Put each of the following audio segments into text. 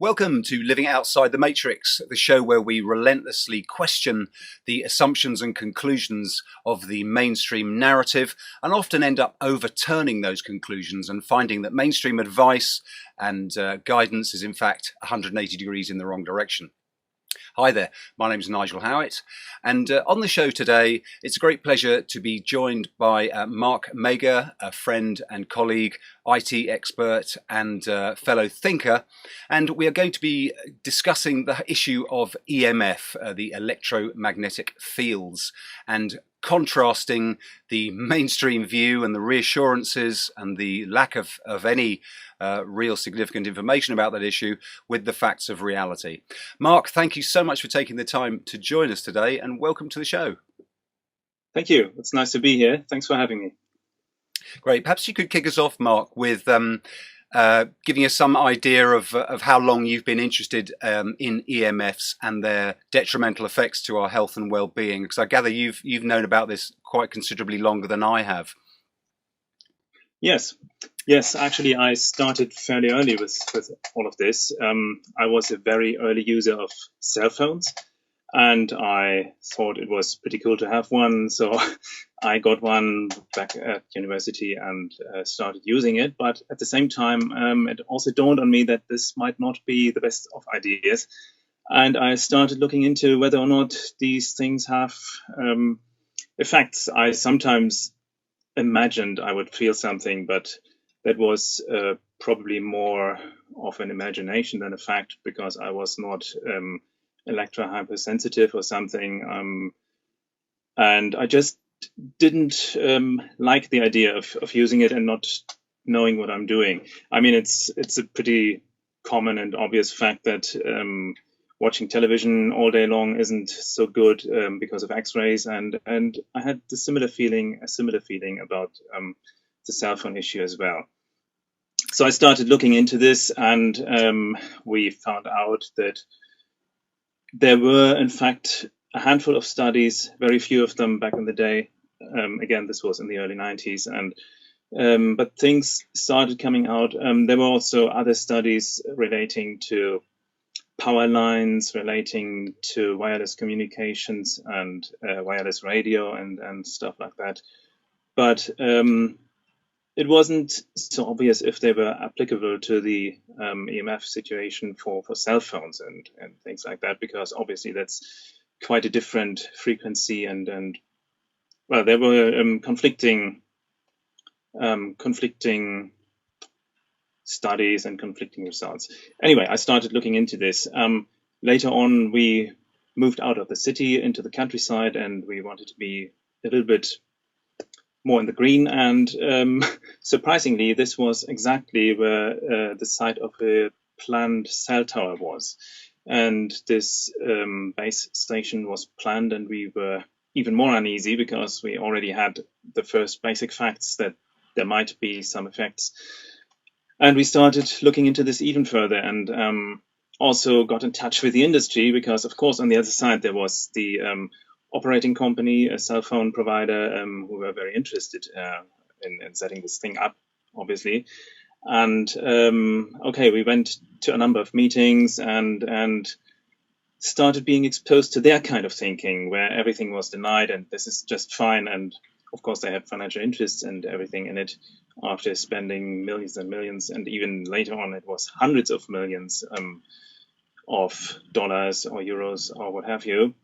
Welcome to Living Outside the Matrix, the show where we relentlessly question the assumptions and conclusions of the mainstream narrative and often end up overturning those conclusions and finding that mainstream advice and guidance is in fact 180 degrees in the wrong direction. Hi there, my name is Nigel Howitt, and on the show today, it's a great pleasure to be joined by Mark Mager, a friend and colleague, IT expert and fellow thinker, and we are going to be discussing the issue of EMF, the electromagnetic fields, and contrasting the mainstream view and the reassurances and the lack of any real significant information about that issue with the facts of reality. Mark, thank you so much for taking the time to join us today and welcome to the show. Thank you. It's nice to be here. Thanks for having me. Great. Perhaps you could kick us off, Mark, with giving us some idea of how long you've been interested in EMFs and their detrimental effects to our health and well-being, because I gather you've known about this quite considerably longer than I have. Yes. Actually, I started fairly early with all of this. I was a very early user of cell phones, and I thought it was pretty cool to have one. So I got one back at university and started using it. But at the same time, it also dawned on me that this might not be the best of ideas. And I started looking into whether or not these things have effects. I sometimes imagined I would feel something, but that was probably more of an imagination than a fact, because I was not electro-hypersensitive or something, and I just didn't like the idea of using it and not knowing what I'm doing. I mean, it's a pretty common and obvious fact that watching television all day long isn't so good because of X-rays, and I had a similar feeling about the cell phone issue as well. So I started looking into this, and we found out that there were, in fact, a handful of studies, very few of them back in the day. Again, this was in the early 90s, but things started coming out. There were also other studies relating to power lines, relating to wireless communications and wireless radio and stuff like that. But it wasn't so obvious if they were applicable to the EMF situation for cell phones and things like that, because obviously that's quite a different frequency and well, there were conflicting studies and conflicting results. Anyway, I started looking into this. Later on, we moved out of the city into the countryside, and we wanted to be a little bit more in the green. And surprisingly, this was exactly where the site of a planned cell tower was. And this base station was planned, and we were even more uneasy because we already had the first basic facts that there might be some effects. And we started looking into this even further, and also got in touch with the industry, because, of course, on the other side, there was the operating company, a cell phone provider, who were very interested in setting this thing up, obviously. And okay, we went to a number of meetings and started being exposed to their kind of thinking, where everything was denied and this is just fine. And of course, they had financial interests and everything in it, after spending millions and millions, and even later on, it was hundreds of millions of dollars or euros or what have you.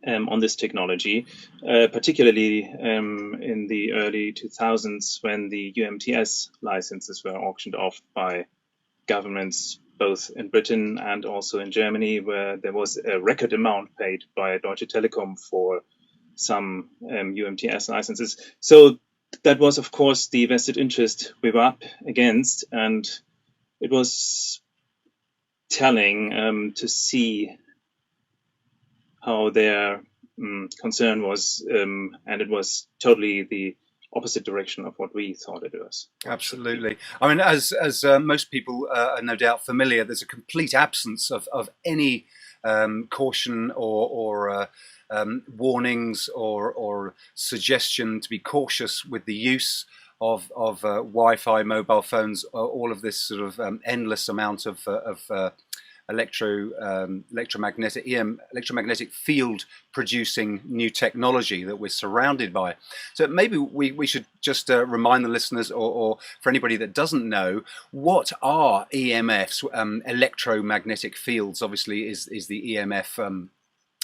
On this technology, particularly in the early 2000s, when the UMTS licenses were auctioned off by governments both in Britain and also in Germany, where there was a record amount paid by Deutsche Telekom for some UMTS licenses. So that was, of course, the vested interest we were up against, and it was telling to see how their concern was, and it was totally the opposite direction of what we thought it was. Absolutely. I mean, as most people are no doubt familiar, there's a complete absence of any caution or warnings or suggestion to be cautious with the use of Wi-Fi, mobile phones, all of this sort of endless amount of electromagnetic field producing new technology that we're surrounded by. So maybe we should just remind the listeners, or for anybody that doesn't know, what are EMFs? Electromagnetic fields, obviously, is the EMF.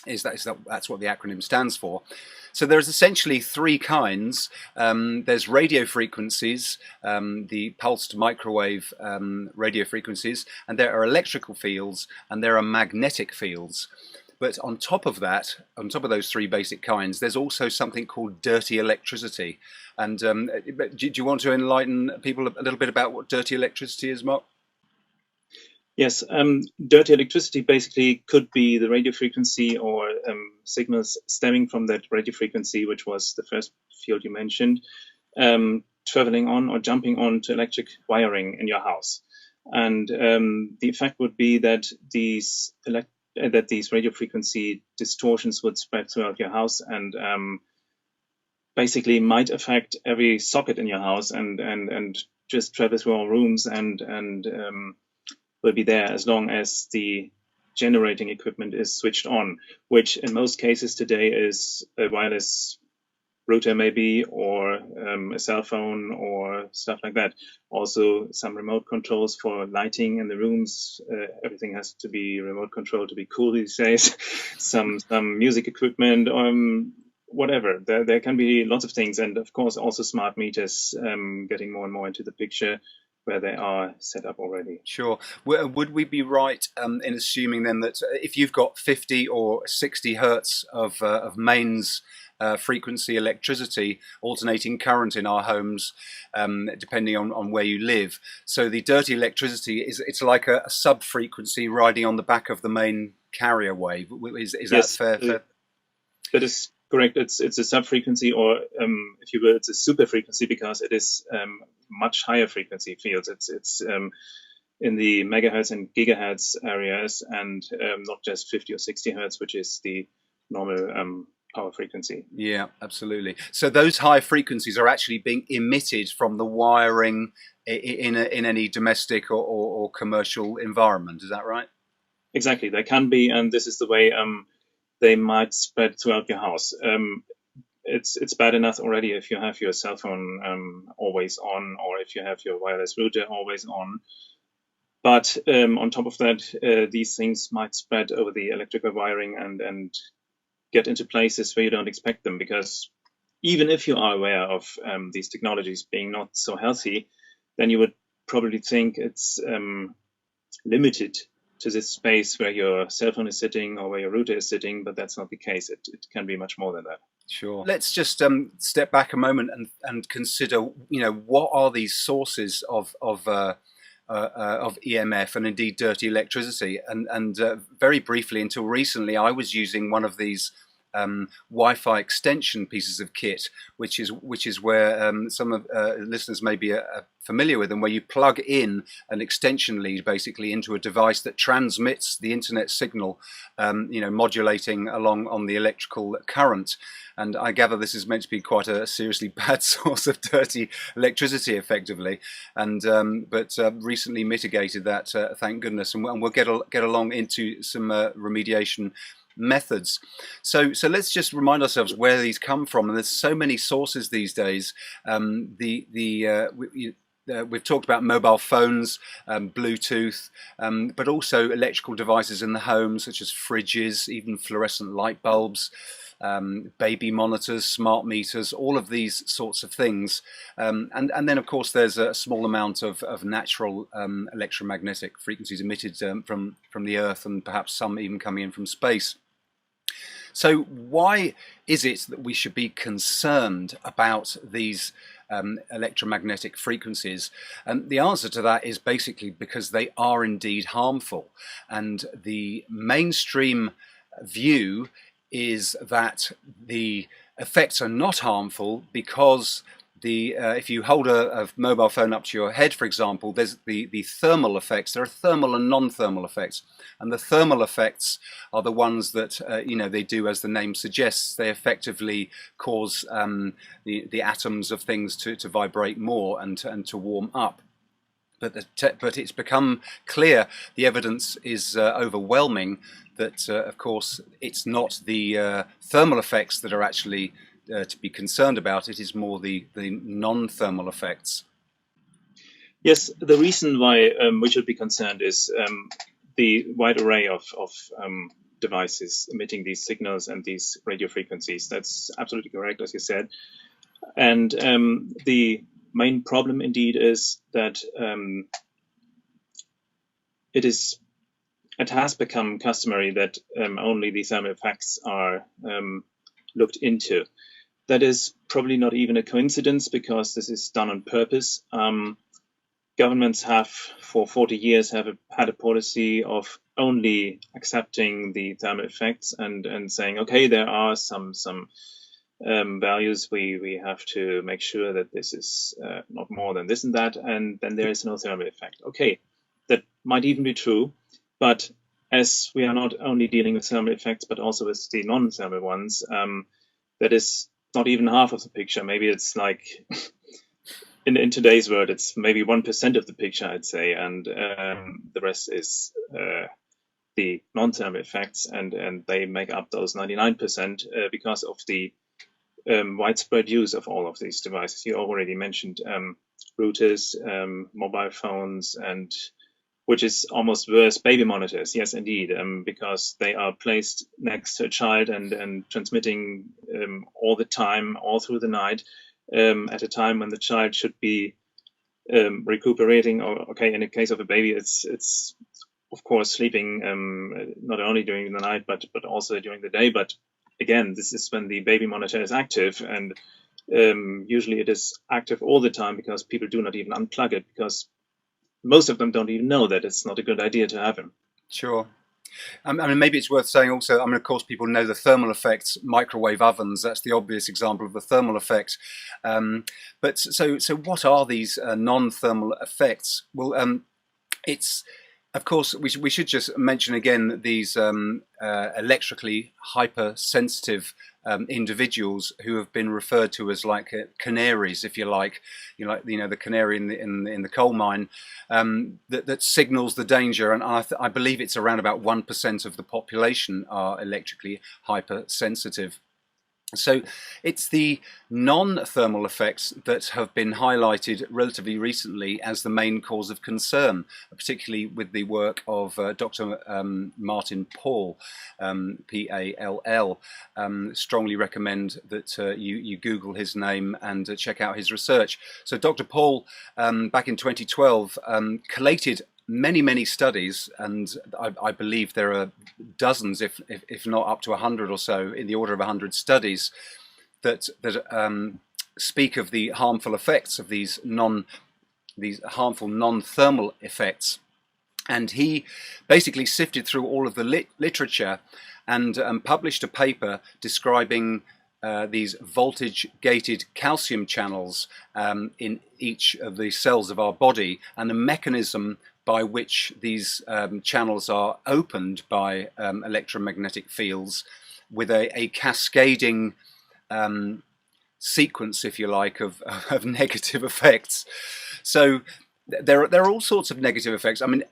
That's what the acronym stands for. So there's essentially three kinds. There's radio frequencies, the pulsed microwave radio frequencies, and there are electrical fields, and there are magnetic fields. But on top of that, on top of those three basic kinds, there's also something called dirty electricity. And do you want to enlighten people a little bit about what dirty electricity is, Mark? Yes, dirty electricity basically could be the radio frequency or signals stemming from that radio frequency, which was the first field you mentioned, traveling on or jumping on to electric wiring in your house. And the effect would be that these radio frequency distortions would spread throughout your house and basically might affect every socket in your house and just travel through all rooms and will be there as long as the generating equipment is switched on, which in most cases today is a wireless router maybe, or a cell phone or stuff like that. Also some remote controls for lighting in the rooms. Everything has to be remote controlled to be cool these days. some music equipment, whatever. There can be lots of things, and of course also smart meters getting more and more into the picture, where they are set up already. Sure. Would we be right in assuming then that if you've got 50 or 60 hertz of mains frequency electricity, alternating current in our homes, depending on where you live, so the dirty electricity it's like a sub-frequency riding on the back of the main carrier wave? Is yes, that fair? That is correct. It's a sub-frequency, or if you will, it's a super frequency, because it is much higher frequency fields. It's in the megahertz and gigahertz areas, and not just 50 or 60 hertz, which is the normal power frequency. Yeah, absolutely. So those high frequencies are actually being emitted from the wiring in any domestic or commercial environment. Is that right? Exactly. They can be, and this is the way they might spread throughout your house. It's bad enough already if you have your cell phone always on, or if you have your wireless router always on. But on top of that, these things might spread over the electrical wiring and get into places where you don't expect them. Because even if you are aware of these technologies being not so healthy, then you would probably think it's limited to this space where your cell phone is sitting or where your router is sitting, but that's not the case. It can be much more than that. Sure. Let's just step back a moment and consider, what are these sources of EMF and indeed dirty electricity? And very briefly, until recently, I was using one of these Wi-Fi extension pieces of kit, which is where some of listeners may be familiar with them, where you plug in an extension lead basically into a device that transmits the internet signal, modulating along on the electrical current. And I gather this is meant to be quite a seriously bad source of dirty electricity, effectively. And but recently mitigated that, thank goodness. And we'll get along into some remediation methods. So let's just remind ourselves where these come from. And there's so many sources these days. We've talked about mobile phones, Bluetooth, but also electrical devices in the home, such as fridges, even fluorescent light bulbs, baby monitors, smart meters, all of these sorts of things. And then, of course, there's a small amount of natural electromagnetic frequencies emitted from the Earth, and perhaps some even coming in from space. So why is it that we should be concerned about these electromagnetic frequencies? And the answer to that is basically because they are indeed harmful. And the mainstream view is that the effects are not harmful because if you hold a mobile phone up to your head, for example, there's the thermal effects. There are thermal and non-thermal effects, and the thermal effects are the ones that they do as the name suggests. They effectively cause the atoms of things to vibrate more and to warm up. but it's become clear, the evidence is overwhelming, that of course it's not the thermal effects that are actually to be concerned about. It is more the non-thermal effects. Yes, the reason why we should be concerned is the wide array of devices emitting these signals and these radio frequencies. That's absolutely correct, as you said. And the main problem indeed is that it has become customary that only the thermal effects are looked into. That is probably not even a coincidence, because this is done on purpose. Governments have for 40 years had a policy of only accepting the thermal effects and saying, okay, there are some values we have to make sure that this is not more than this and that, and then there is no thermal effect. Okay, that might even be true, but as we are not only dealing with thermal effects but also with the non-thermal ones, that is not even half of the picture. Maybe it's like in today's world, it's maybe 1% of the picture, I'd say, and the rest is the non-thermal effects, and they make up those 99% because of the widespread use of all of these devices. You already mentioned routers, mobile phones, and which is almost worse, baby monitors. Yes, indeed, because they are placed next to a child and transmitting all the time, all through the night, at a time when the child should be recuperating. Or okay, in the case of a baby, it's of course sleeping not only during the night but also during the day. But again, this is when the baby monitor is active, and usually it is active all the time because people do not even unplug it, because most of them don't even know that it's not a good idea to have them. Sure. I mean, maybe it's worth saying also, I mean, of course, people know the thermal effects, microwave ovens, that's the obvious example of the thermal effect. But so what are these non-thermal effects? Well, it's, of course, we should just mention again that these electrically hypersensitive individuals who have been referred to as like canaries, if you like, the canary in the coal mine, that signals the danger. And I believe it's around about 1% of the population are electrically hypersensitive. So it's the non-thermal effects that have been highlighted relatively recently as the main cause of concern, particularly with the work of Dr. Martin Pall, P-A-L-L. Strongly recommend that you Google his name and check out his research. So Dr. Pall, back in 2012, collated many studies, and I believe there are dozens, if not up to 100 or so, in the order of 100 studies that speak of the harmful effects of these harmful non-thermal effects. And he basically sifted through all of the literature and published a paper describing these voltage-gated calcium channels in each of the cells of our body, and the mechanism by which these channels are opened by electromagnetic fields, with a cascading sequence, if you like, of negative effects. So there are all sorts of negative effects. I mean,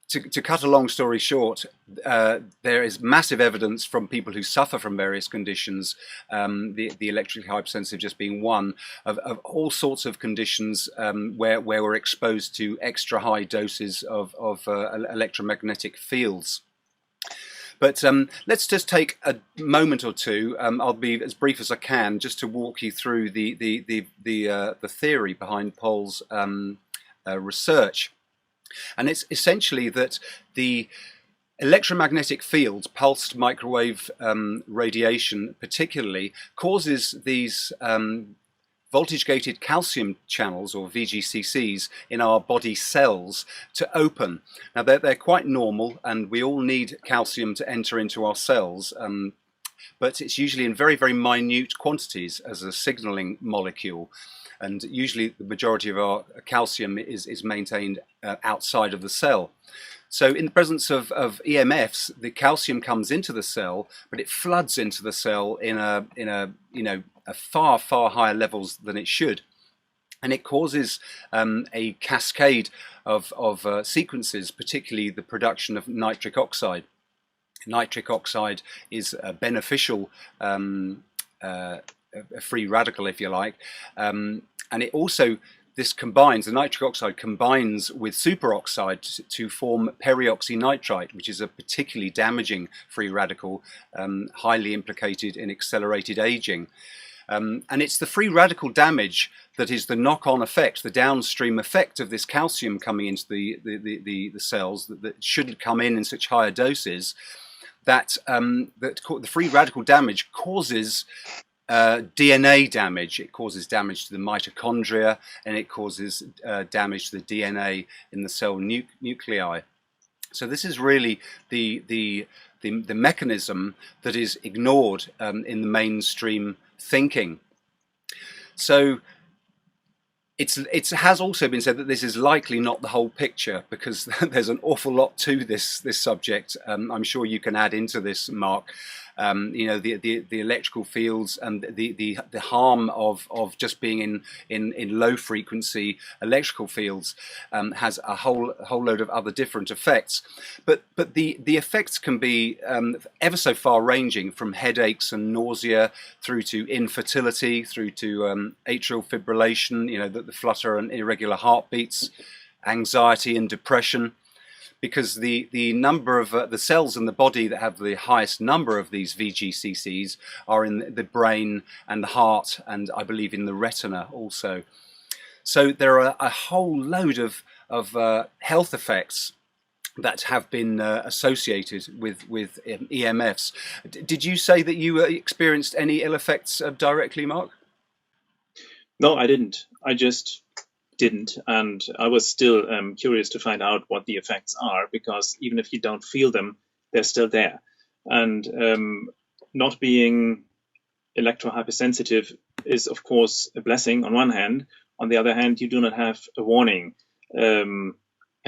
to cut a long story short, there is massive evidence from people who suffer from various conditions, the electrically hypersensitive just being one, of all sorts of conditions where we're exposed to extra high doses of electromagnetic fields. But let's just take a moment or two. I'll be as brief as I can, just to walk you through the theory behind Paul's research. And it's essentially that the electromagnetic fields, pulsed microwave radiation particularly, causes these voltage-gated calcium channels, or VGCCs, in our body cells to open. Now they're quite normal, and we all need calcium to enter into our cells, but it's usually in very minute quantities as a signaling molecule. And usually the majority of our calcium is maintained outside of the cell. So in the presence of EMFs, the calcium comes into the cell, but it floods into the cell in a far higher levels than it should. And it causes a cascade of sequences, particularly the production of nitric oxide. Nitric oxide is a beneficial a free radical, if you like, and it also, the nitric oxide combines with superoxide to form peroxynitrite, which is a particularly damaging free radical, highly implicated in accelerated aging. And it's the free radical damage that is the knock-on effect, the downstream effect of this calcium coming into the cells that shouldn't come in such higher doses, that the free radical damage causes DNA damage. It causes damage to the mitochondria, and it causes damage to the DNA in the cell nuclei. So this is really the mechanism that is ignored in the mainstream thinking. So it has also been said that this is likely not the whole picture, because there's an awful lot to this subject. I'm sure you can add into this, Mark. The electrical fields and the harm of just being in low frequency electrical fields has a whole load of other different effects. But the effects can be ever so far ranging, from headaches and nausea through to infertility, through to atrial fibrillation, the flutter and irregular heartbeats, anxiety and depression. Because the number of the cells in the body that have the highest number of these VGCCs are in the brain and the heart, and I believe in the retina also. So there are a whole load of health effects that have been associated with EMFs. Did you say that you experienced any ill effects directly, Mark? No, I didn't. I just didn't, and I was still curious to find out what the effects are, because even if you don't feel them, they're still there. And not being electrohypersensitive is, of course, a blessing on one hand. On the other hand, you do not have a warning, and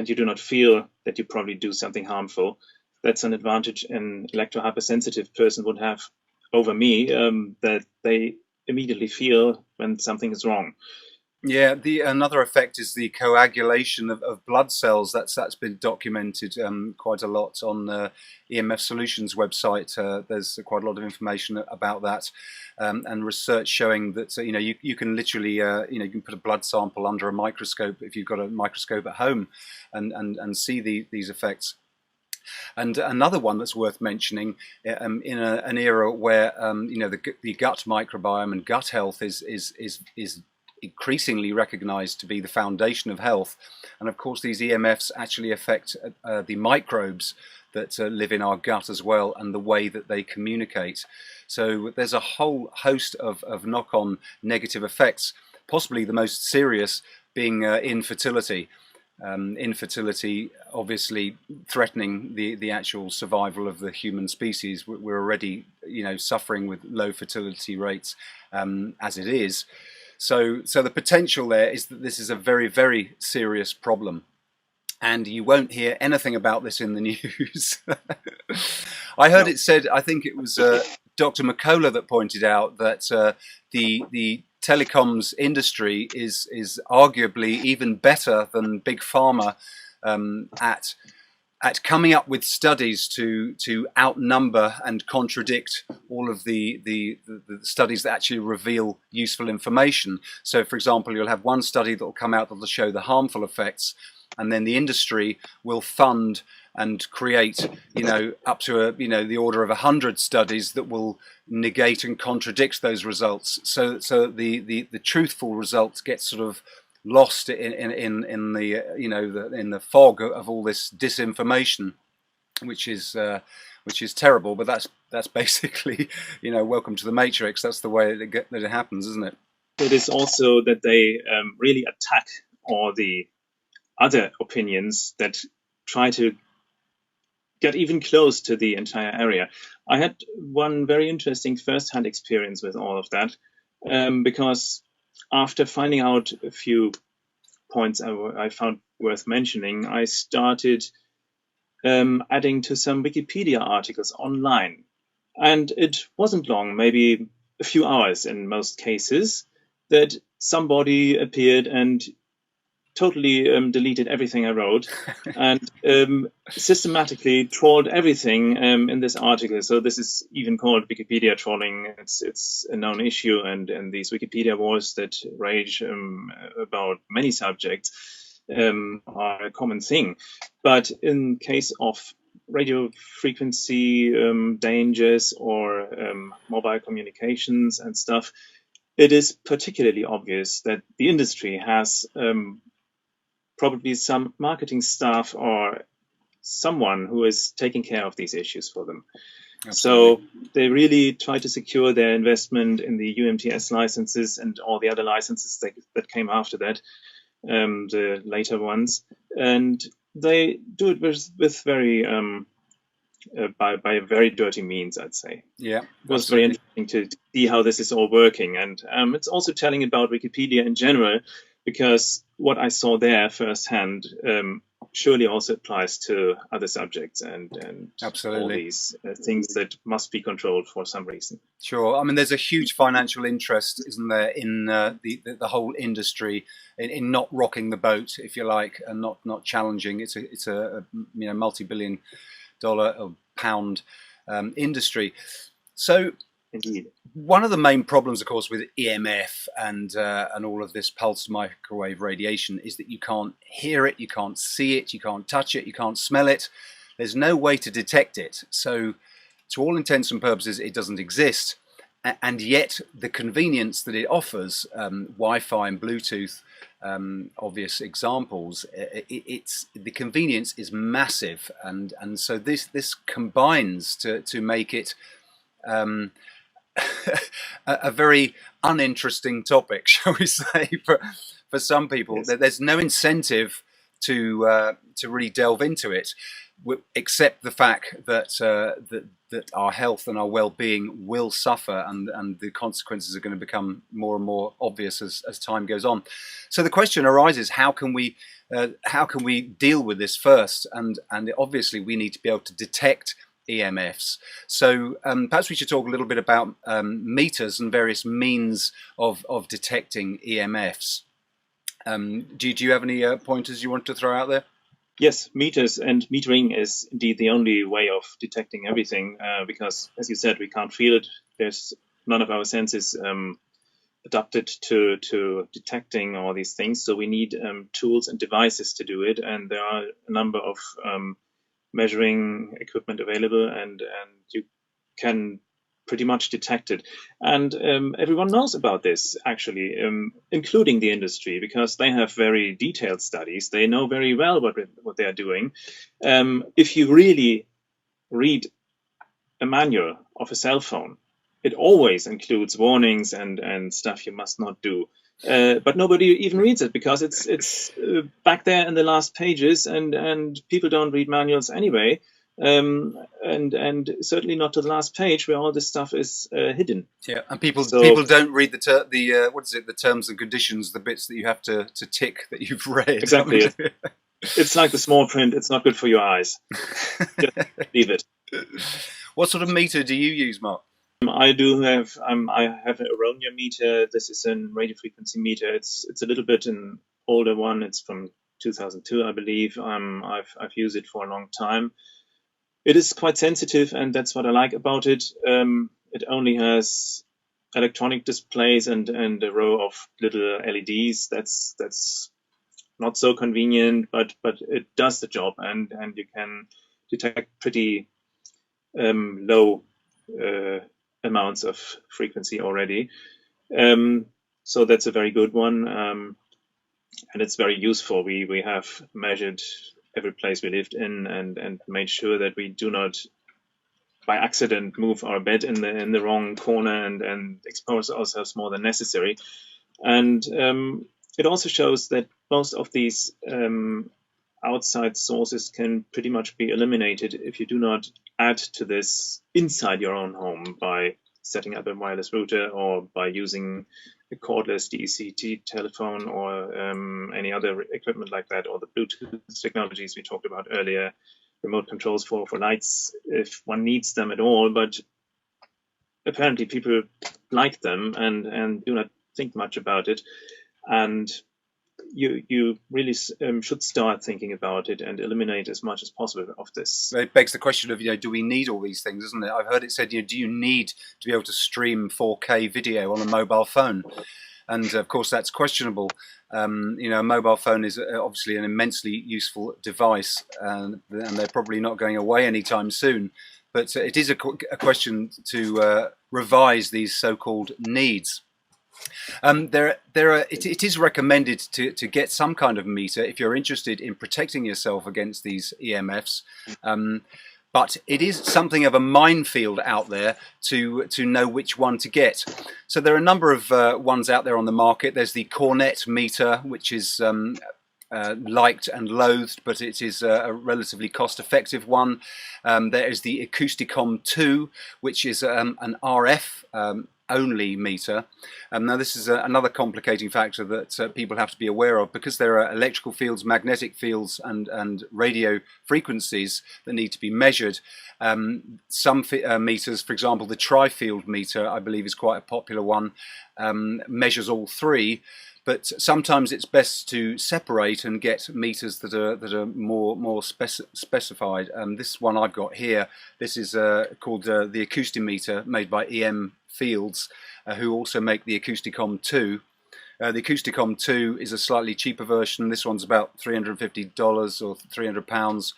you do not feel that you probably do something harmful. That's an advantage an electrohypersensitive person would have over me, that they immediately feel when something is wrong. Yeah, another effect is the coagulation of blood cells. That's been documented quite a lot on the EMF Solutions website. There's quite a lot of information about that, and research showing that you can literally you can put a blood sample under a microscope if you've got a microscope at home, and see these effects. And another one that's worth mentioning, in an era where the gut microbiome and gut health is increasingly recognized to be the foundation of health. And of course, these EMFs actually affect the microbes that live in our gut as well, and the way that they communicate. So there's a whole host of knock-on negative effects, possibly the most serious being infertility. Infertility obviously threatening the actual survival of the human species. We're already suffering with low fertility rates as it is. So the potential there is that this is a very, very serious problem. And you won't hear anything about this in the news. I heard it said, I think it was Dr. McCullough that pointed out that the telecoms industry is arguably even better than Big Pharma at coming up with studies to outnumber and contradict all of the studies that actually reveal useful information. So, for example, you'll have one study that will come out that will show the harmful effects, and then the industry will fund and create, up to the order of 100 studies that will negate and contradict those results. So the truthful results get sort of lost in the fog of all this disinformation, which is terrible. But that's basically welcome to the Matrix. That's the way that it happens, isn't it? It is also that they really attack all the other opinions that try to get even close to the entire area. I had one very interesting first-hand experience with all of that, because after finding out a few points I found worth mentioning, I started adding to some Wikipedia articles online. And it wasn't long, maybe a few hours in most cases, that somebody appeared and totally deleted everything I wrote and systematically trolled everything in this article. So this is even called Wikipedia trolling. It's a known issue, and these Wikipedia wars that rage about many subjects are a common thing. But in case of radio frequency dangers or mobile communications and stuff, it is particularly obvious that the industry has probably some marketing staff or someone who is taking care of these issues for them. Absolutely. So they really try to secure their investment in the UMTS licenses and all the other licenses that came after that, the later ones. And they do it with very, by very dirty means, I'd say. Yeah, it was very interesting to see how this is all working. And it's also telling about Wikipedia in general, because what I saw there firsthand surely also applies to other subjects and all these things that must be controlled for some reason. Sure. I mean, there's a huge financial interest, isn't there, in the whole industry in not rocking the boat, if you like, and not challenging. It's a multi-billion dollar or pound industry. So indeed, one of the main problems, of course, with EMF and all of this pulsed microwave radiation is that you can't hear it, you can't see it, you can't touch it, you can't smell it. There's no way to detect it. So to all intents and purposes, it doesn't exist. And yet the convenience that it offers, Wi-Fi and Bluetooth, obvious examples, the convenience is massive. And so this combines to make it a very uninteresting topic, shall we say, for some people. Yes. There's no incentive to really delve into it, except the fact that that our health and our well-being will suffer, and the consequences are going to become more and more obvious as time goes on. So the question arises: how can we deal with this first? And obviously we need to be able to detect EMFs. So perhaps we should talk a little bit about meters and various means of detecting EMFs. Do you have any pointers you want to throw out there? Yes, meters and metering is indeed the only way of detecting everything, because, as you said, we can't feel it. There's none of our senses adapted to detecting all these things. So we need tools and devices to do it. And there are a number of measuring equipment available, and you can pretty much detect it. And everyone knows about this, actually, including the industry, because they have very detailed studies. They know very well what they are doing. If you really read a manual of a cell phone, it always includes warnings and stuff you must not do. But nobody even reads it, because it's back there in the last pages, and people don't read manuals anyway. And certainly not to the last page where all this stuff is hidden. Yeah, and people don't read the what is it, the terms and conditions, the bits that you have to tick that you've read. Exactly. It's like the small print. It's not good for your eyes. Just leave it. What sort of meter do you use, Mark? I do have I have an Aronia meter. This is a radio frequency meter. It's a little bit an older one. It's from 2002, I believe. I've used it for a long time. It is quite sensitive, and that's what I like about it. It only has electronic displays and a row of little LEDs. That's not so convenient, but it does the job, and you can detect pretty low amounts of frequency already. So that's a very good one, and it's very useful. We have measured every place we lived in and made sure that we do not by accident move our bed in the wrong corner and expose ourselves more than necessary. And it also shows that most of these outside sources can pretty much be eliminated if you do not add to this inside your own home by setting up a wireless router or by using a cordless DECT telephone or any other equipment like that, or the Bluetooth technologies we talked about earlier, remote controls for lights if one needs them at all. But apparently people like them and do not think much about it, and you really should start thinking about it and eliminate as much as possible of this. It begs the question of, do we need all these things, isn't it? I've heard it said, do you need to be able to stream 4K video on a mobile phone? And of course, that's questionable. A mobile phone is obviously an immensely useful device, and they're probably not going away anytime soon. But it is a question to revise these so-called needs. It is recommended to get some kind of meter if you're interested in protecting yourself against these EMFs. But it is something of a minefield out there to know which one to get. So there are a number of ones out there on the market. There's the Cornet meter, which is liked and loathed, but it is a relatively cost-effective one. There is the Acousticom 2, which is an RF only meter. Now this is another complicating factor that people have to be aware of, because there are electrical fields, magnetic fields and radio frequencies that need to be measured. Some meters, for example the tri-field meter, I believe is quite a popular one, measures all three. But sometimes it's best to separate and get meters that are more specified. This one I've got here, this is called the Acoustimeter, made by EM Fields, who also make the Acousticom 2. The Acousticom 2 is a slightly cheaper version. This one's about $350 or £300.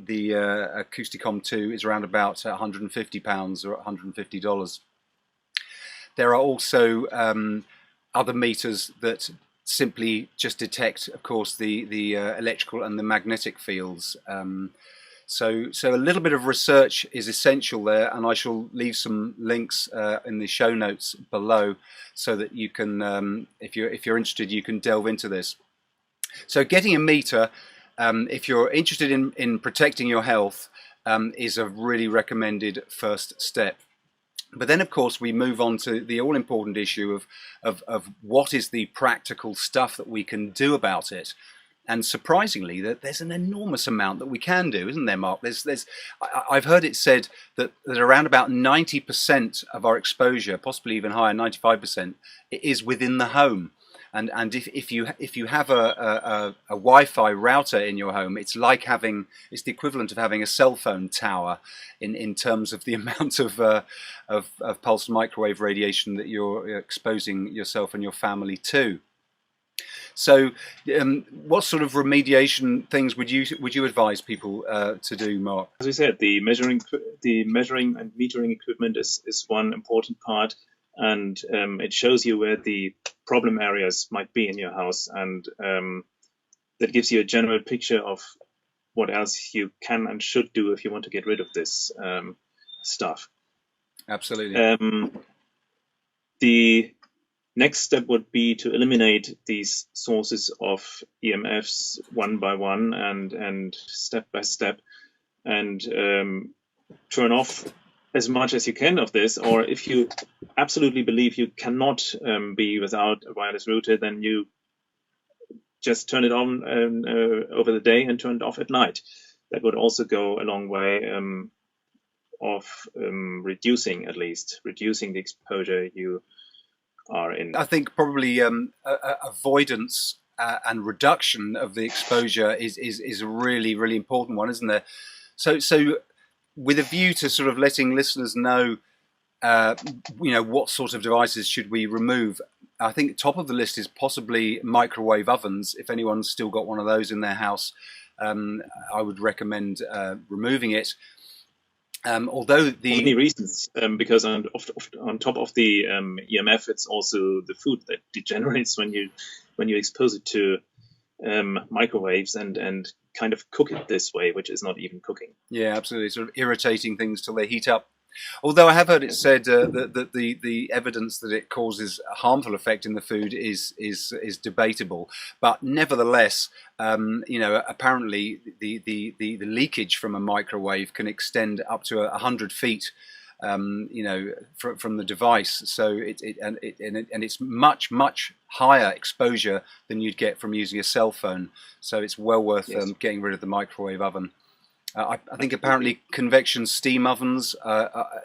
The Acousticom 2 is around about £150 or $150. There are also other meters that simply just detect, of course, the electrical and the magnetic fields. So a little bit of research is essential there, and I shall leave some links in the show notes below so that you can, if you're interested, you can delve into this. So getting a meter, if you're interested in protecting your health, is a really recommended first step. But then, of course, we move on to the all-important issue of what is the practical stuff that we can do about it. And surprisingly, there's an enormous amount that we can do, isn't there, Mark? I've heard it said that around about 90% of our exposure, possibly even higher, 95%, is within the home. And if you have a Wi-Fi router in your home, it's the equivalent of having a cell phone tower in terms of the amount of pulsed microwave radiation that you're exposing yourself and your family to. So, what sort of remediation things would you advise people to do, Mark? As we said, the measuring and metering equipment is one important part. And it shows you where the problem areas might be in your house, and that gives you a general picture of what else you can and should do if you want to get rid of this stuff. Absolutely. The next step would be to eliminate these sources of EMFs one by one and step by step, and turn off as much as you can of this. Or if you absolutely believe you cannot be without a wireless router, then you just turn it on over the day and turn it off at night. That would also go a long way of reducing the exposure you are in. I think probably avoidance and reduction of the exposure is a really, really important one, isn't there? So with a view to sort of letting listeners know, what sort of devices should we remove, I think top of the list is possibly microwave ovens. If anyone's still got one of those in their house, I would recommend removing it. Although for many reasons, because on top of the EMF, it's also the food that degenerates when you expose it to microwaves and kind of cook it this way, which is not even cooking. Yeah, absolutely, sort of irritating things till they heat up. Although I have heard it said that the evidence that it causes a harmful effect in the food is debatable, but nevertheless, apparently the leakage from a microwave can extend up to 100 feet. From the device, so it's much higher exposure than you'd get from using a cell phone. So it's well worth getting rid of the microwave oven. I think apparently convection steam ovens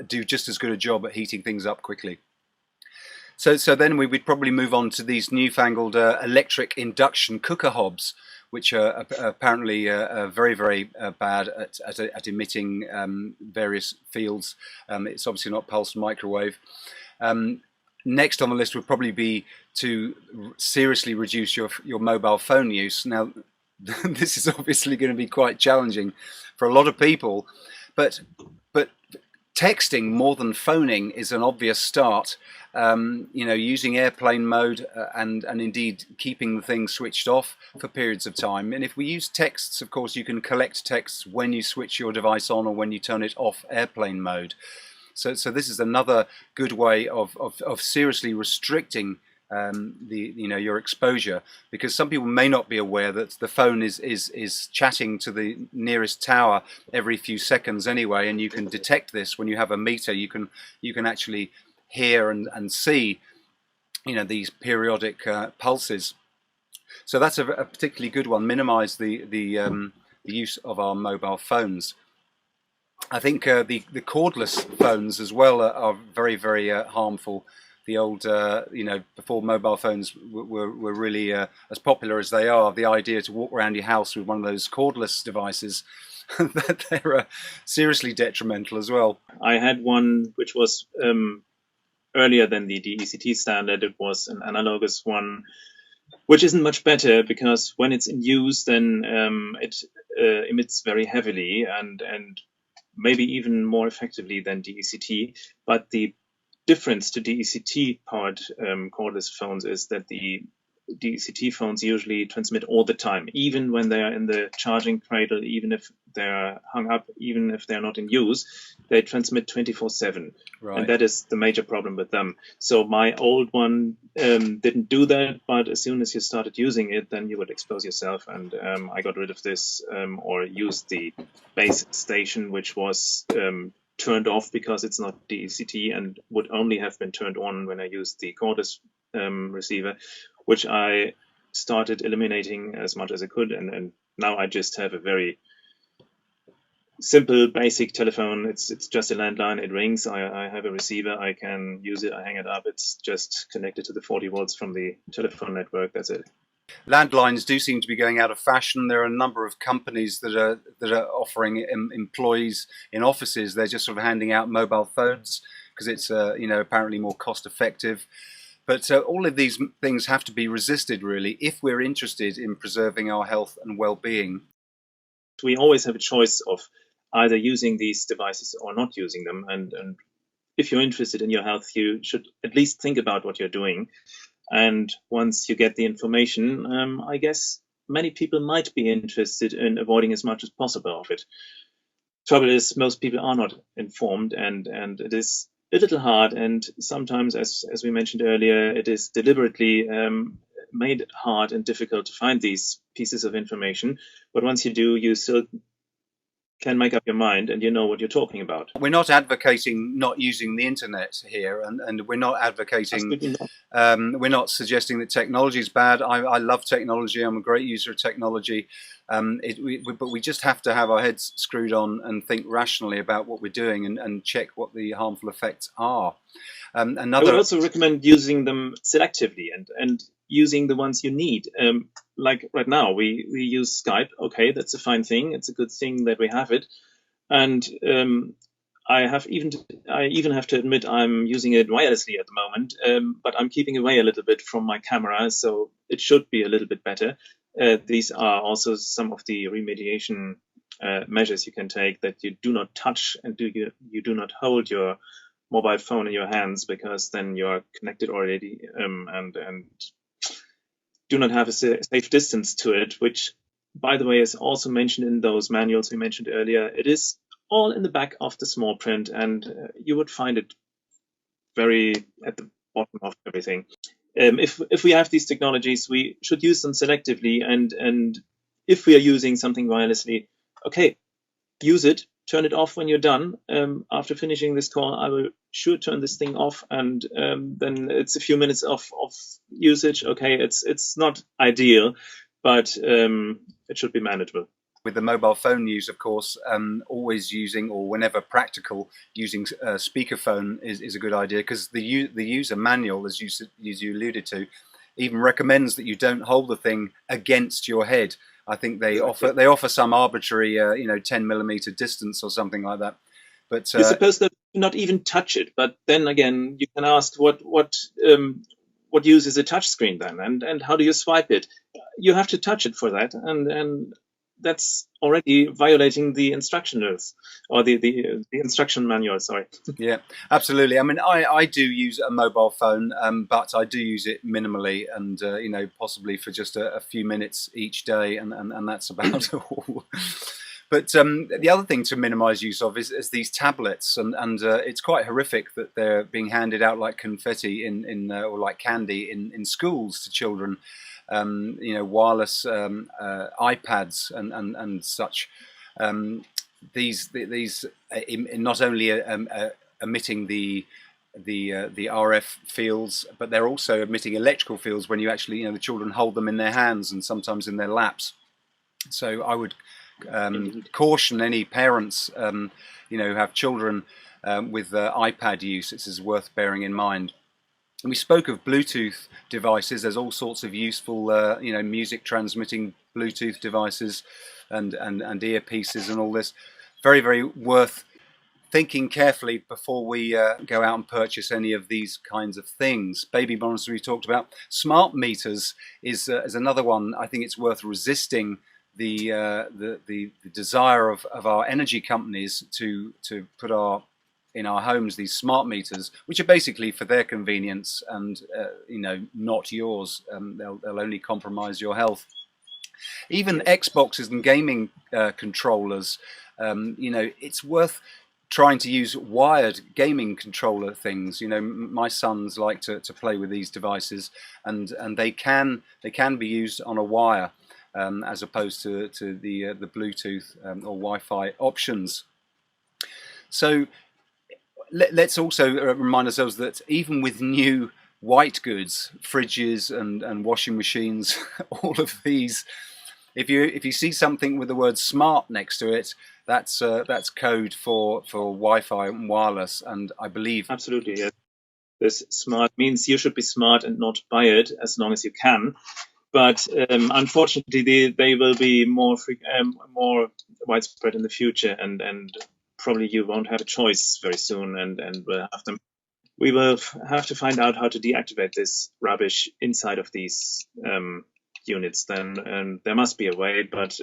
do just as good a job at heating things up quickly. So then we would probably move on to these newfangled electric induction cooker hobs, which are apparently very, very bad at emitting various fields. It's obviously not pulsed microwave. Next on the list would probably be to seriously reduce your mobile phone use. Now, this is obviously going to be quite challenging for a lot of people, but texting more than phoning is an obvious start. Using airplane mode and indeed keeping the thing switched off for periods of time. And if we use texts, of course, you can collect texts when you switch your device on or when you turn it off airplane mode. So this is another good way of seriously restricting your exposure, because some people may not be aware that the phone is chatting to the nearest tower every few seconds anyway, and you can detect this when you have a meter. You can actually hear and see these periodic pulses. So that's a particularly good one. Minimize the use of our mobile phones. I think the cordless phones as well are very, very harmful. The old, before mobile phones were really as popular as they are, the idea to walk around your house with one of those cordless devices, that they're seriously detrimental as well. I had one which was earlier than the DECT standard. It was an analogous one, which isn't much better, because when it's in use, then it emits very heavily and maybe even more effectively than DECT. But the difference to DECT powered cordless phones is that the DECT phones usually transmit all the time, even when they are in the charging cradle, even if they're hung up, even if they're not in use, they transmit 24/7. Right. And that is the major problem with them. So my old one didn't do that, but as soon as you started using it, then you would expose yourself. And I got rid of this or used the base station, which was turned off because it's not DECT and would only have been turned on when I used the cordless receiver, which I started eliminating as much as I could. And now I just have a very simple, basic telephone. It's just a landline. It rings. I have a receiver. I can use it. I hang it up. It's just connected to the 40 volts from the telephone network. That's it. Landlines do seem to be going out of fashion. There are a number of companies that are offering employees in offices. They're just sort of handing out mobile phones because it's apparently more cost effective. But all of these things have to be resisted, really, if we're interested in preserving our health and well-being. We always have a choice of either using these devices or not using them. And if you're interested in your health, you should at least think about what you're doing. And once you get the information, I guess many people might be interested in avoiding as much as possible of it. Trouble is, most people are not informed, and it is a little hard. And sometimes, as we mentioned earlier, it is deliberately made hard and difficult to find these pieces of information. But once you do, you still can make up your mind and you know what you're talking about. We're not advocating not using the internet here, and we're not advocating, we're not suggesting that technology is bad. I love technology. I'm a great user of technology. But we just have to have our heads screwed on and think rationally about what we're doing and check what the harmful effects are. I would also recommend using them selectively and using the ones you need. Like right now, we use Skype. Okay, that's a fine thing. It's a good thing that we have it. And I even have to admit I'm using it wirelessly at the moment, but I'm keeping away a little bit from my camera, so it should be a little bit better. These are also some of the remediation measures you can take, that you do not touch and you do not hold your mobile phone in your hands, because then you're connected already and do not have a safe distance to it, which, by the way, is also mentioned in those manuals we mentioned earlier. It is all in the back of the small print, and you would find it very at the bottom of everything. If we have these technologies, we should use them selectively, and if we are using something wirelessly, okay, use it. Turn it off when you're done. After finishing this call, I will sure turn this thing off, and then it's a few minutes of usage. Okay, it's not ideal, but it should be manageable. With the mobile phone use, of course, always using, or whenever practical, using speakerphone is a good idea, because the user manual, as you alluded to, even recommends that you don't hold the thing against your head. I think they offer some arbitrary 10 millimeter distance or something like that. But you're supposed to not even touch it. But then again, you can ask what use is a touch screen then, and how do you swipe it? You have to touch it for that, and that's already violating the instructions or the instruction manual. Sorry. Yeah, absolutely. I mean, I do use a mobile phone, but I do use it minimally, and possibly for just a few minutes each day, and that's about all. But the other thing to minimise use of is these tablets, and it's quite horrific that they're being handed out like confetti or like candy in schools to children. Wireless iPads and such. These not only emitting the RF fields, but they're also emitting electrical fields when you actually, the children hold them in their hands and sometimes in their laps. So I would caution any parents, who have children with iPad use. This is worth bearing in mind. And we spoke of Bluetooth devices. There's all sorts of useful, music transmitting Bluetooth devices and earpieces and all this. Very, very worth thinking carefully before we go out and purchase any of these kinds of things. Baby monitors we talked about. Smart meters is another one. I think it's worth resisting the desire of our energy companies to put in our homes these smart meters, which are basically for their convenience and not yours. They'll only compromise your health. Even Xboxes and gaming controllers, it's worth trying to use wired gaming controller things. My sons like to play with these devices, and they can be used on a wire, as opposed to the Bluetooth or Wi-Fi options. So let's also remind ourselves that even with new white goods, fridges and washing machines, all of these, if you see something with the word smart next to it, that's code for Wi-Fi and wireless. And I believe Absolutely, yes. This smart means you should be smart and not buy it as long as you can. But unfortunately, they will be more widespread in the future, and probably you won't have a choice very soon, and we'll have them. We will have to find out how to deactivate this rubbish inside of these units then, and there must be a way, but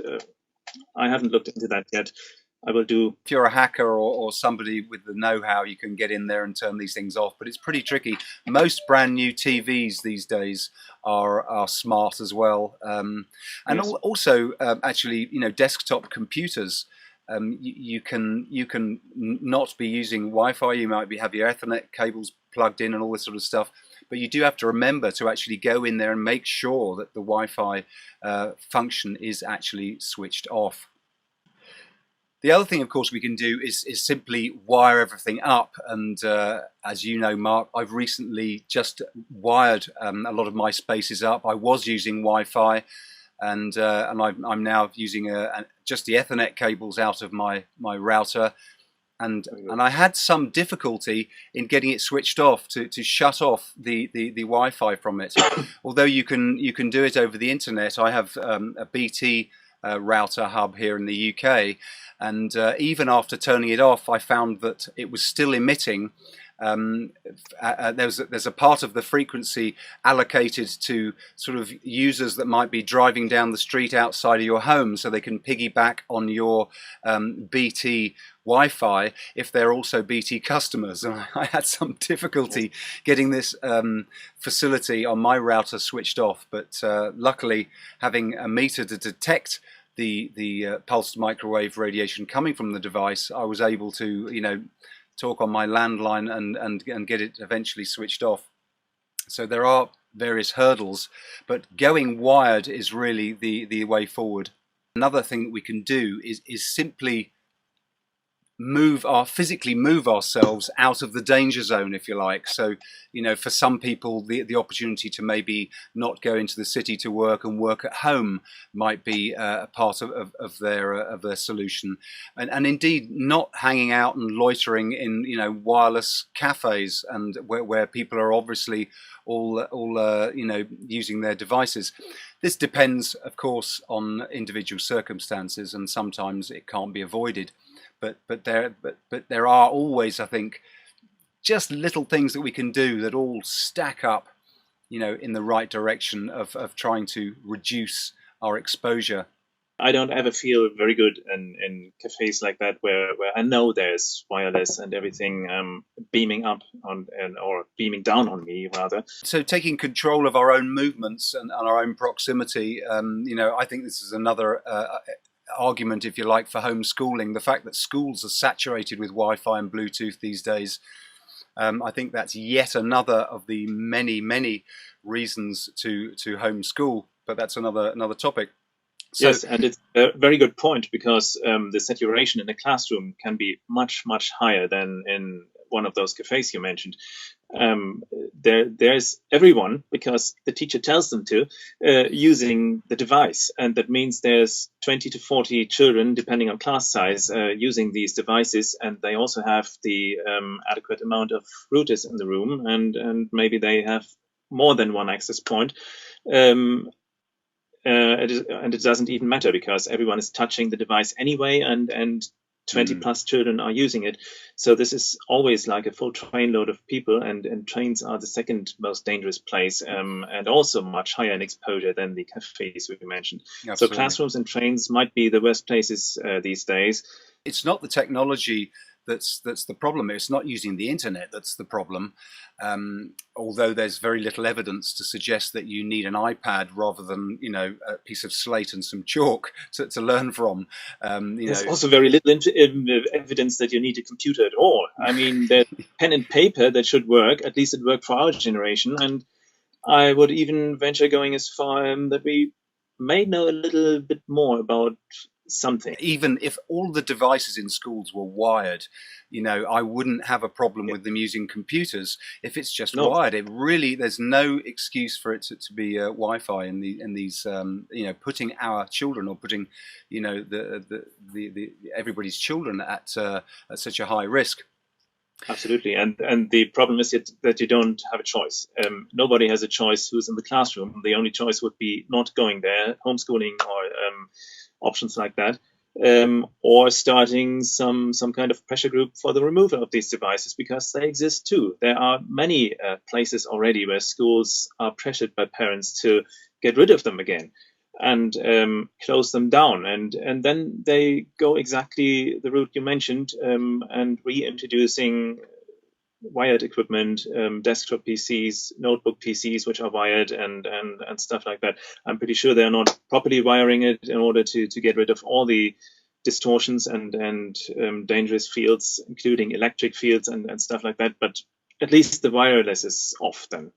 I haven't looked into that yet. I will do. If you're a hacker or somebody with the know-how, you can get in there and turn these things off, but it's pretty tricky. Most brand new TVs these days are smart as well, and Yes. also actually, desktop computers. You can not be using Wi-Fi. You might have your Ethernet cables plugged in and all this sort of stuff, but you do have to remember to actually go in there and make sure that the Wi-Fi function is actually switched off. The other thing, of course, we can do is simply wire everything up. And as you know, Mark, I've recently just wired a lot of my spaces up. I was using Wi-Fi, and I'm now using just the Ethernet cables out of my router. And I had some difficulty in getting it switched off to shut off the Wi-Fi from it. Although you can do it over the internet. I have a BT router hub here in the UK, and even after turning it off, I found that it was still emitting. There's a part of the frequency allocated to sort of users that might be driving down the street outside of your home, so they can piggyback on your BT Wi-Fi if they're also BT customers. And I had some difficulty getting this facility on my router switched off, but luckily, having a meter to detect the pulsed microwave radiation coming from the device, I was able to talk on my landline and get it eventually switched off. So there are various hurdles, but going wired is really the way forward. Another thing that we can do is simply physically move ourselves out of the danger zone, if you like. So, for some people, the opportunity to maybe not go into the city to work and work at home might be a part of their solution, and indeed not hanging out and loitering in wireless cafes and where people are obviously all using their devices. This depends, of course, on individual circumstances, and sometimes it can't be avoided. But there are always, I think, just little things that we can do that all stack up, in the right direction of trying to reduce our exposure. I don't ever feel very good in cafes like that where I know there's wireless and everything beaming up or beaming down on me rather. So taking control of our own movements and our own proximity, I think this is another argument, if you like, for homeschooling. The fact that schools are saturated with Wi-Fi and Bluetooth these days, I think that's yet another of the many reasons to homeschool. But that's another topic. So, yes, and it's a very good point, because the saturation in a classroom can be much higher than in one of those cafes you mentioned. There's everyone, because the teacher tells them to, using the device, and that means there's 20 to 40 children, depending on class size, using these devices, and they also have the adequate amount of routers in the room, and maybe they have more than one access point. It doesn't even matter, because everyone is touching the device anyway, and 20 plus children are using it. So this is always like a full train load of people, and trains are the second most dangerous place, and also much higher in exposure than the cafes we mentioned. Absolutely. So classrooms and trains might be the worst places these days. It's not the technology that's the problem. It's not using the internet that's the problem. Although there's very little evidence to suggest that you need an iPad rather than a piece of slate and some chalk to learn from. There's also very little evidence that you need a computer at all. I mean, there's pen and paper that should work. At least it worked for our generation, and I would even venture going as far that we may know a little bit more about something. Even if all the devices in schools were wired, I wouldn't have a problem with them using computers. If it's just wired, there's no excuse for it to be Wi-Fi in these putting our children, or putting the everybody's children at such a high risk. Absolutely, and the problem is that you don't have a choice. Nobody has a choice who's in the classroom. The only choice would be not going there, homeschooling, or options like that, or starting some kind of pressure group for the removal of these devices, because they exist too. There are many places already where schools are pressured by parents to get rid of them again and close them down, and then they go exactly the route you mentioned, and reintroducing wired equipment, desktop PCs, notebook PCs, which are wired, and stuff like that. I'm pretty sure they're not properly wiring it in order to get rid of all the distortions and dangerous fields, including electric fields and stuff like that. But at least the wireless is off then.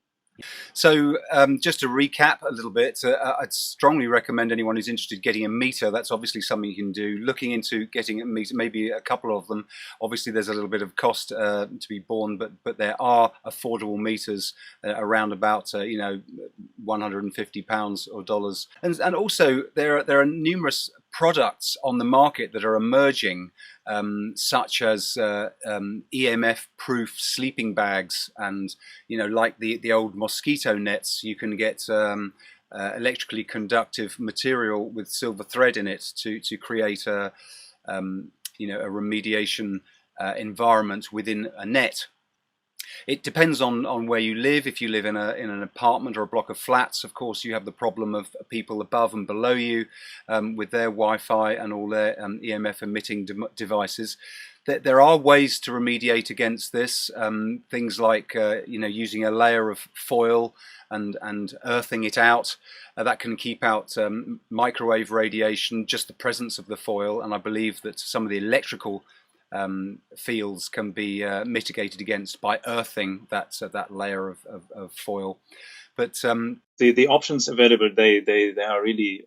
So just to recap a little bit, I'd strongly recommend anyone who's interested getting a meter. That's obviously something you can do. Looking into getting a meter, maybe a couple of them. Obviously, there's a little bit of cost to be borne, but there are affordable meters around about £150 or dollars, and also there are numerous products on the market that are emerging, such as EMF-proof sleeping bags, and like the old mosquito nets. You can get electrically conductive material with silver thread in it to create a remediation environment within a net. It depends on where you live. If you live in an apartment or a block of flats, of course, you have the problem of people above and below you with their Wi-Fi and all their EMF emitting devices. There are ways to remediate against this. Things like using a layer of foil and earthing it out. That can keep out microwave radiation, just the presence of the foil. And I believe that some of the electrical fields can be mitigated against by earthing that layer of foil. But the options available, they are really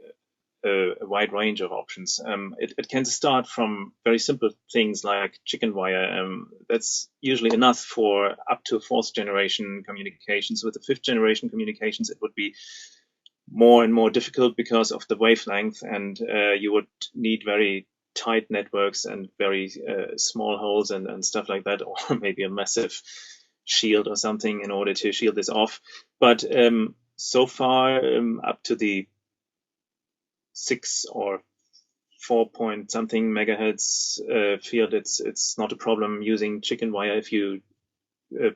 a wide range of options. It can start from very simple things like chicken wire. That's usually enough for up to fourth generation communications. With the fifth generation communications, it would be more and more difficult because of the wavelength, and you would need very tight networks and very small holes and stuff like that, or maybe a massive shield or something in order to shield this off. But so far, up to the 6 or 4 point something megahertz field, it's not a problem using chicken wire if you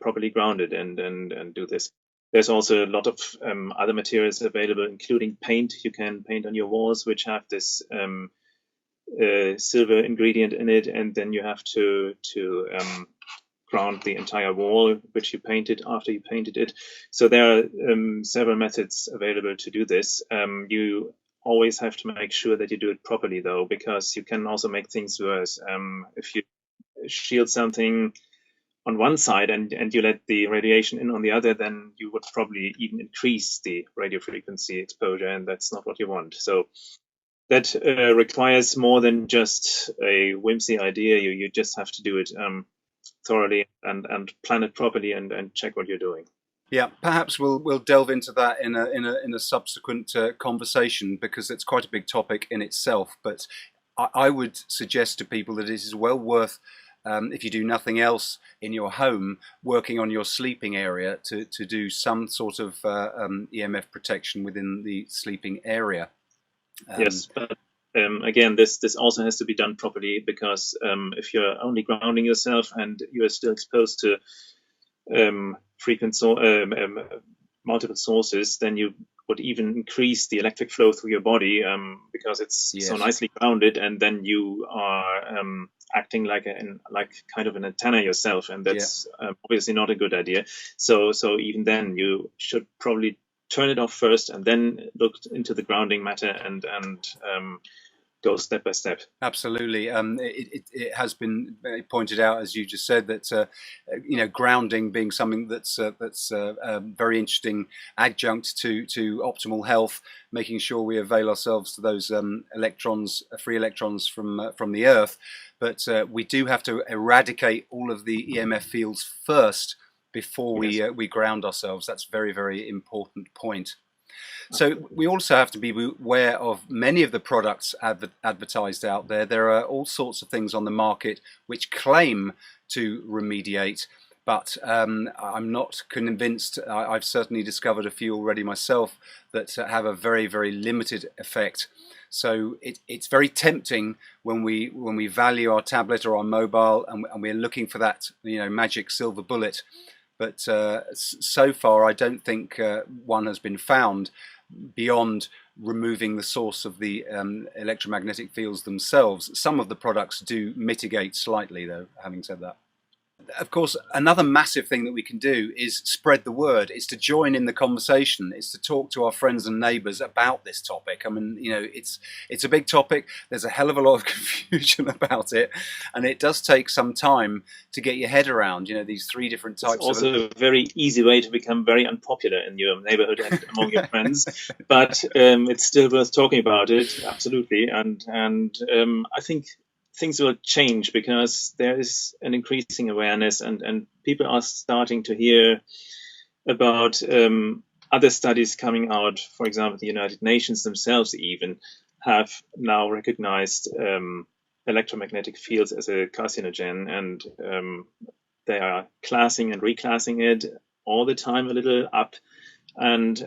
properly ground it and do this. There's also a lot of other materials available, including paint. You can paint on your walls, which have this silver ingredient in it, and then you have to ground the entire wall, which you painted after you painted it. So there are several methods available to do this. You always have to make sure that you do it properly, though, because you can also make things worse. If you shield something on one side and you let the radiation in on the other, then you would probably even increase the radio frequency exposure, and that's not what you want. So that requires more than just a whimsy idea. You just have to do it thoroughly and plan it properly and check what you're doing. Yeah, perhaps we'll delve into that in a subsequent conversation, because it's quite a big topic in itself. But I would suggest to people that it is well worth, if you do nothing else in your home, working on your sleeping area to do some sort of EMF protection within the sleeping area. Yes, but again, this also has to be done properly, because if you're only grounding yourself and you are still exposed to multiple sources, then you would even increase the electric flow through your body, because it's so nicely grounded, and then you are acting like kind of an antenna yourself, and that's obviously not a good idea. So even then, you should probably turn it off first, and then look into the grounding matter and go step by step. Absolutely. It has been pointed out, as you just said, that grounding being something that's a very interesting adjunct to optimal health, making sure we avail ourselves to those free electrons from the Earth. But we do have to eradicate all of the EMF fields first before we ground ourselves. That's a very, very important point. So we also have to be aware of many of the products advertised out there. There are all sorts of things on the market which claim to remediate, but I'm not convinced. I've certainly discovered a few already myself that have a very, very limited effect. So it's very tempting when we value our tablet or our mobile and we're looking for that magic silver bullet. But so far, I don't think one has been found beyond removing the source of the electromagnetic fields themselves. Some of the products do mitigate slightly, though, having said that. Of course, another massive thing that we can do is spread the word. It's to join in the conversation. It's to talk to our friends and neighbours about this topic. I mean, it's a big topic. There's a hell of a lot of confusion about it, and it does take some time to get your head around. These three different types. It's also a very easy way to become very unpopular in your neighbourhood and among your friends. But it's still worth talking about it, absolutely. And I think things will change because there is an increasing awareness, and people are starting to hear about other studies coming out. For example, the United Nations themselves even have now recognized electromagnetic fields as a carcinogen, and they are classing and reclassing it all the time a little up. And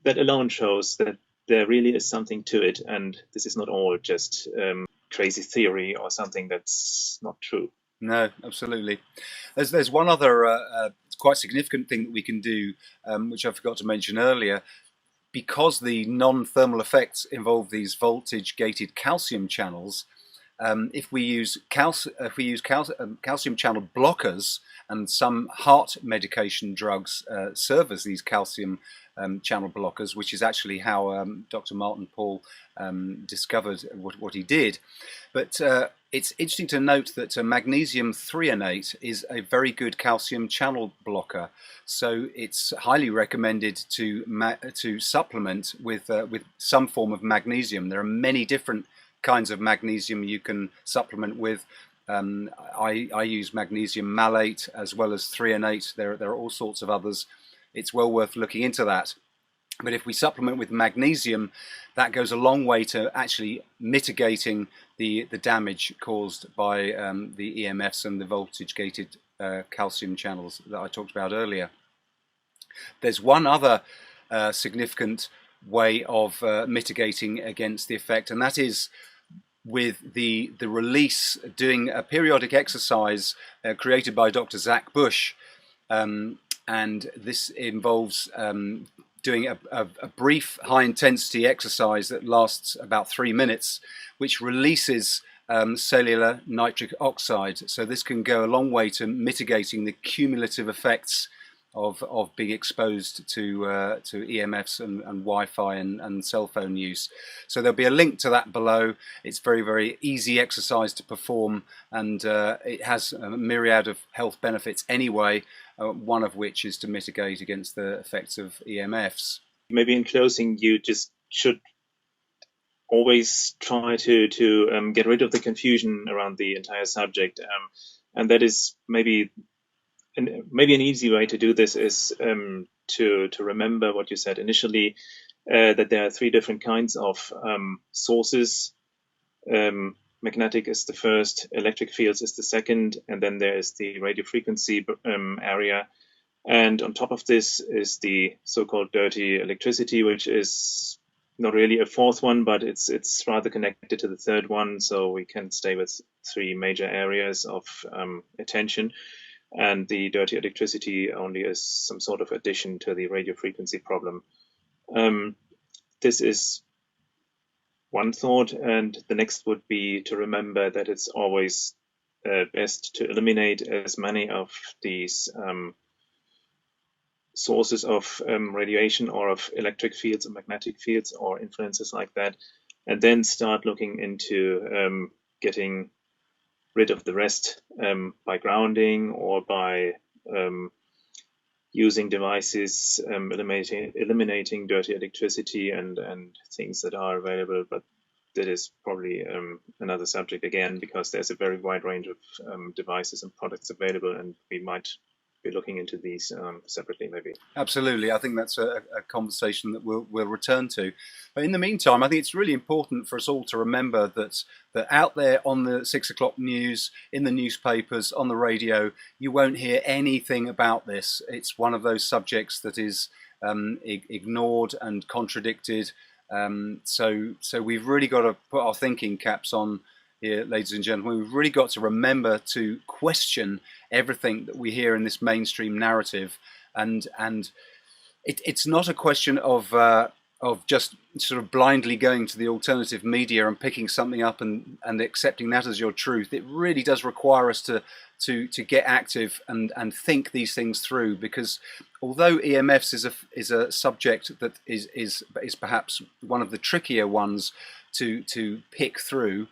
that alone shows that there really is something to it, and this is not all just crazy theory or something that's not true. No, absolutely. There's one other quite significant thing that we can do, which I forgot to mention earlier. Because the non-thermal effects involve these voltage-gated calcium channels, if we use calcium channel blockers, and some heart medication drugs serve as these calcium channel blockers, which is actually how Dr. Martin Paul discovered what he did. But It's interesting to note that magnesium threonate is a very good calcium channel blocker, so it's highly recommended to supplement with some form of magnesium. There are many different kinds of magnesium you can supplement with. I use magnesium malate as well as threonate. There are all sorts of others. It's well worth looking into that. But if we supplement with magnesium, that goes a long way to actually mitigating the damage caused by the EMFs and the voltage-gated calcium channels that I talked about earlier. There's one other significant way of mitigating against the effect, and that is with the release, doing a periodic exercise created by Dr. Zach Bush, and this involves doing a brief high-intensity exercise that lasts about 3 minutes, which releases cellular nitric oxide. So this can go a long way to mitigating the cumulative effects of being exposed to EMFs and Wi-Fi and cell phone use. So there'll be a link to that below. It's very, very easy exercise to perform, and it has a myriad of health benefits anyway, one of which is to mitigate against the effects of EMFs. Maybe in closing, you just should always try to get rid of the confusion around the entire subject, and that is maybe an easy way to do this is to remember what you said initially, that there are 3 different kinds of sources. Magnetic is the first, electric fields is the second, and then there is the radio frequency area. And on top of this is the so-called dirty electricity, which is not really a 4th one, but it's rather connected to the 3rd one. So we can stay with 3 major areas of attention. And the dirty electricity only is some sort of addition to the radio frequency problem. This is one thought, and the next would be to remember that it's always best to eliminate as many of these sources of radiation or of electric fields or magnetic fields or influences like that, and then start looking into getting rid of the rest by grounding or by using devices eliminating dirty electricity and things that are available. But that is probably another subject again, because there's a very wide range of devices and products available, and we might be looking into these separately maybe. Absolutely. I think that's a conversation that we'll return to. But in the meantime, I think it's really important for us all to remember that out there on the 6 o'clock news, in the newspapers, on the radio, you won't hear anything about this. It's one of those subjects that is ignored and contradicted. So we've really got to put our thinking caps on here, ladies and gentlemen. We've really got to remember to question everything that we hear in this mainstream narrative, and it's not a question of just sort of blindly going to the alternative media and picking something up and accepting that as your truth. It really does require us to get active and think these things through, because although EMFs is a subject that is perhaps one of the trickier ones to pick through,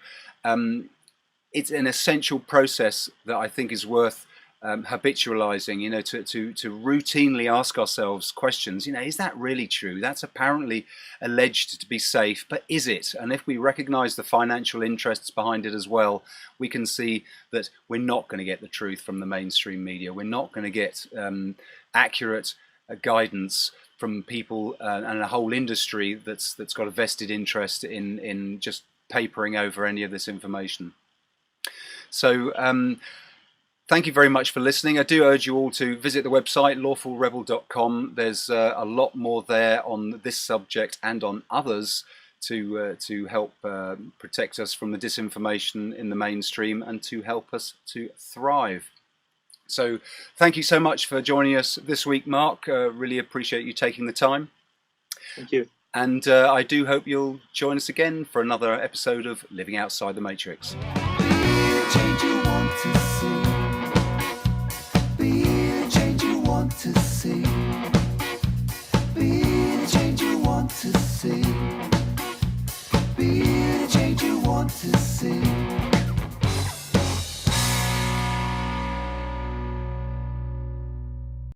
it's an essential process that I think is worth habitualizing, to routinely ask ourselves questions. Is that really true? That's apparently alleged to be safe, but is it? And if we recognize the financial interests behind it as well, we can see that we're not going to get the truth from the mainstream media. We're not going to get accurate guidance from people and a whole industry that's got a vested interest in just papering over any of this information. So thank you very much for listening. I do urge you all to visit the website lawfulrebel.com. There's a lot more there on this subject and on others to help protect us from the disinformation in the mainstream and to help us to thrive. So thank you so much for joining us this week, Mark. Really appreciate you taking the time. Thank you. And I do hope you'll join us again for another episode of Living Outside the Matrix. Be the change you want to see. Be the change you want to see.